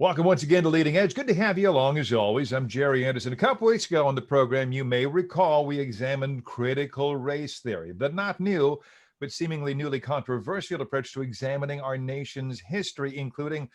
Welcome once again to Leading Edge. Good to have you along as always. I'm Jerry Anderson. A couple weeks ago on the program, you may recall we examined critical race theory, the not new, but seemingly newly controversial approach to examining our nation's history, including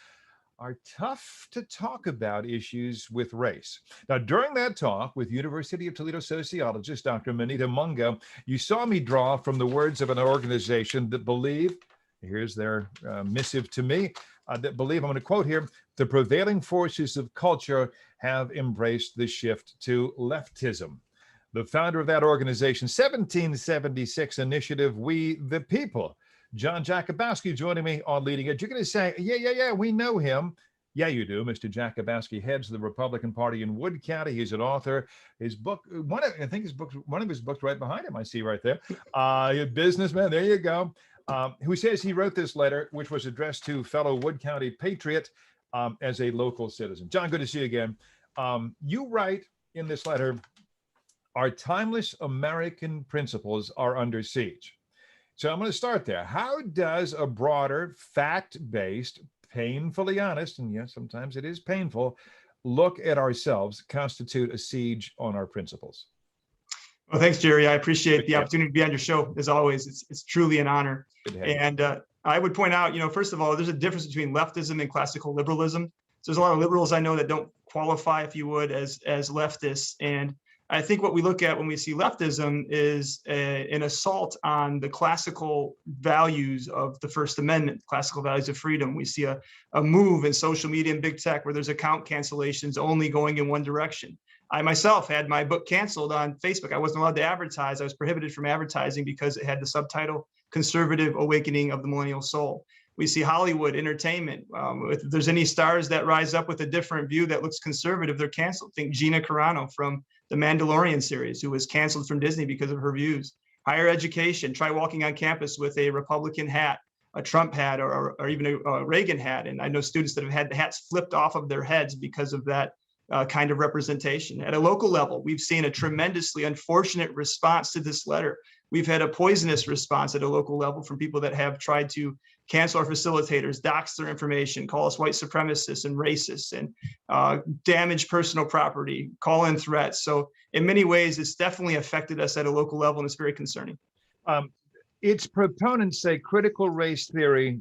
our tough to talk about issues with race. Now, during that talk with University of Toledo sociologist Dr. Manita Munga, you saw me draw from the words of an organization that believe, here's their missive to me, that believe, I'm going to quote here, the prevailing forces of culture have embraced the shift to leftism. The founder of that organization, 1776 initiative, We the People, John Jakuboski, joining me on Leading Edge. You're going to say, yeah, we know him. Yeah, you do. Mr. Jakuboski heads the Republican Party in Wood County. He's an author. His book, one of his books right behind him, I see right there. A businessman, there you go. Who says he wrote this letter, which was addressed to fellow Wood County patriot as a local citizen. John, good to see you again. You write in this letter, our timeless American principles are under siege. So I'm going to start there. How does a broader, fact-based, painfully honest, and yes, sometimes it is painful, look at ourselves constitute a siege on our principles? Well, thanks, Jerry. I appreciate the opportunity to be on your show. As always, it's truly an honor. And I would point out, first of all, there's a difference between leftism and classical liberalism. So there's a lot of liberals I know that don't qualify, if you would, as leftists. And I think what we look at when we see leftism is an assault on the classical values of the First Amendment, classical values of freedom. We see a move in social media and big tech where there's account cancellations only going in one direction. I myself had my book canceled on Facebook. I wasn't allowed to advertise. I was prohibited from advertising because it had the subtitle, Conservative Awakening of the Millennial Soul. We see Hollywood entertainment. If there's any stars that rise up with a different view that looks conservative, they're canceled. Think Gina Carano from the Mandalorian series, who was canceled from Disney because of her views. Higher education, try walking on campus with a Republican hat, a Trump hat, or even a Reagan hat. And I know students that have had the hats flipped off of their heads because of that kind of representation. At a local level, we've seen a tremendously unfortunate response to this letter. We've had a poisonous response at a local level from people that have tried to cancel our facilitators, dox their information, call us white supremacists and racists, and damage personal property, call in threats. So in many ways, it's definitely affected us at a local level, and it's very concerning. Its proponents say critical race theory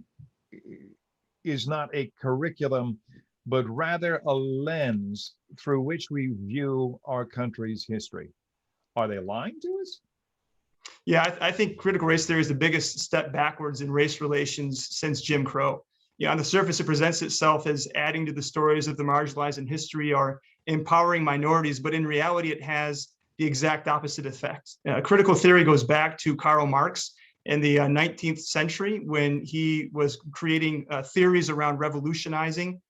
is not a curriculum, but rather a lens through which we view our country's history. Are they lying to us? Yeah, I think critical race theory is the biggest step backwards in race relations since Jim Crow. On the surface, it presents itself as adding to the stories of the marginalized in history or empowering minorities, but in reality, it has the exact opposite effect. Critical theory goes back to Karl Marx in the 19th century when he was creating theories around revolutionizing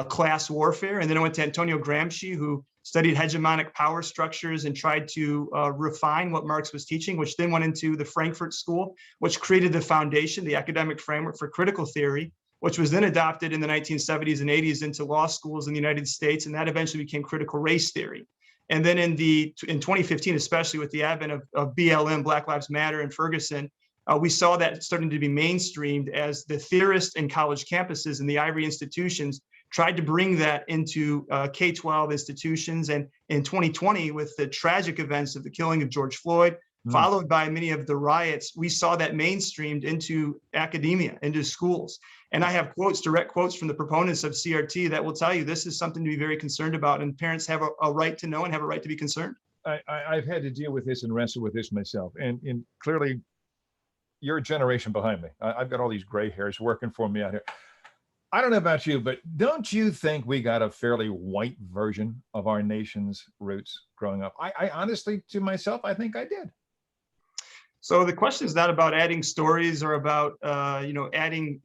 class warfare. And then it went to Antonio Gramsci, who studied hegemonic power structures and tried to refine what Marx was teaching, which then went into the Frankfurt School, which created the foundation, the academic framework for critical theory, which was then adopted in the 1970s and 80s into law schools in the United States. And that eventually became critical race theory. And then in 2015, especially with the advent of BLM, Black Lives Matter, and Ferguson, we saw that starting to be mainstreamed as the theorists in college campuses and the Ivy institutions tried to bring that into K-12 institutions. And in 2020, with the tragic events of the killing of George Floyd, followed by many of the riots, we saw that mainstreamed into academia, into schools. And I have direct quotes from the proponents of CRT that will tell you this is something to be very concerned about, and parents have a right to know and have a right to be concerned. I've had to deal with this and wrestle with this myself. And clearly, you're a generation behind me. I've got all these gray hairs working for me out here. I don't know about you, but don't you think we got a fairly white version of our nation's roots growing up? I honestly, to myself, I think I did. So the question is not about adding stories or about adding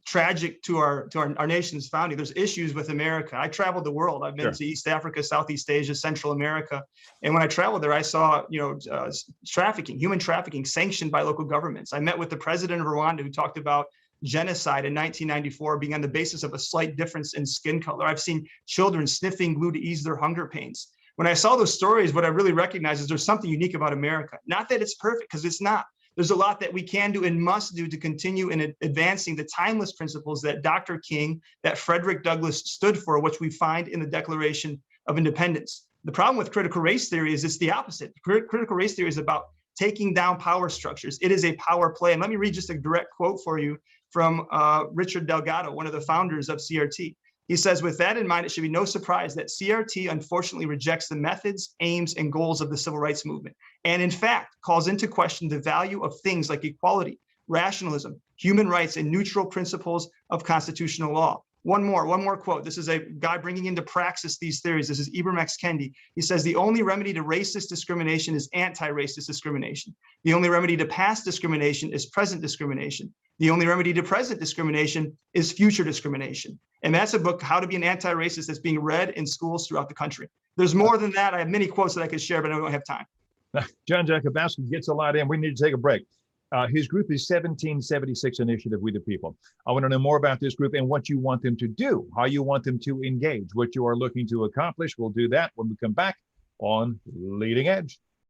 tragic to our nation's founding. There's issues with America. I traveled the world. I've been to East Africa, Southeast Asia, Central America, and when I traveled there, I saw trafficking, human trafficking, sanctioned by local governments. I met with the president of Rwanda, who talked about genocide in 1994 being on the basis of a slight difference in skin color. I've seen children sniffing glue to ease their hunger pains. When I saw those stories, what I really recognized is there's something unique about America. Not that it's perfect, because it's not. There's a lot that we can do and must do to continue in advancing the timeless principles that Dr. King, that Frederick Douglass stood for, which we find in the Declaration of Independence. The problem with critical race theory is it's the opposite. Critical race theory is about taking down power structures. It is a power play. And let me read just a direct quote for you from Richard Delgado, one of the founders of CRT. He says, with that in mind, it should be no surprise that CRT unfortunately rejects the methods, aims, and goals of the civil rights movement, and in fact, calls into question the value of things like equality, rationalism, human rights, and neutral principles of constitutional law. One more quote. This is a guy bringing into praxis these theories. This is Ibram X. Kendi. He says, the only remedy to racist discrimination is anti-racist discrimination. The only remedy to past discrimination is present discrimination. The only remedy to present discrimination is future discrimination. And that's a book, How to Be an Anti-Racist, that's being read in schools throughout the country. There's more than that. I have many quotes that I could share, but I don't have time. John Jakuboski gets a lot in. We need to take a break. His group is 1776 Initiative, We the People. I want to know more about this group and what you want them to do, how you want them to engage, what you are looking to accomplish. We'll do that when we come back on Leading Edge.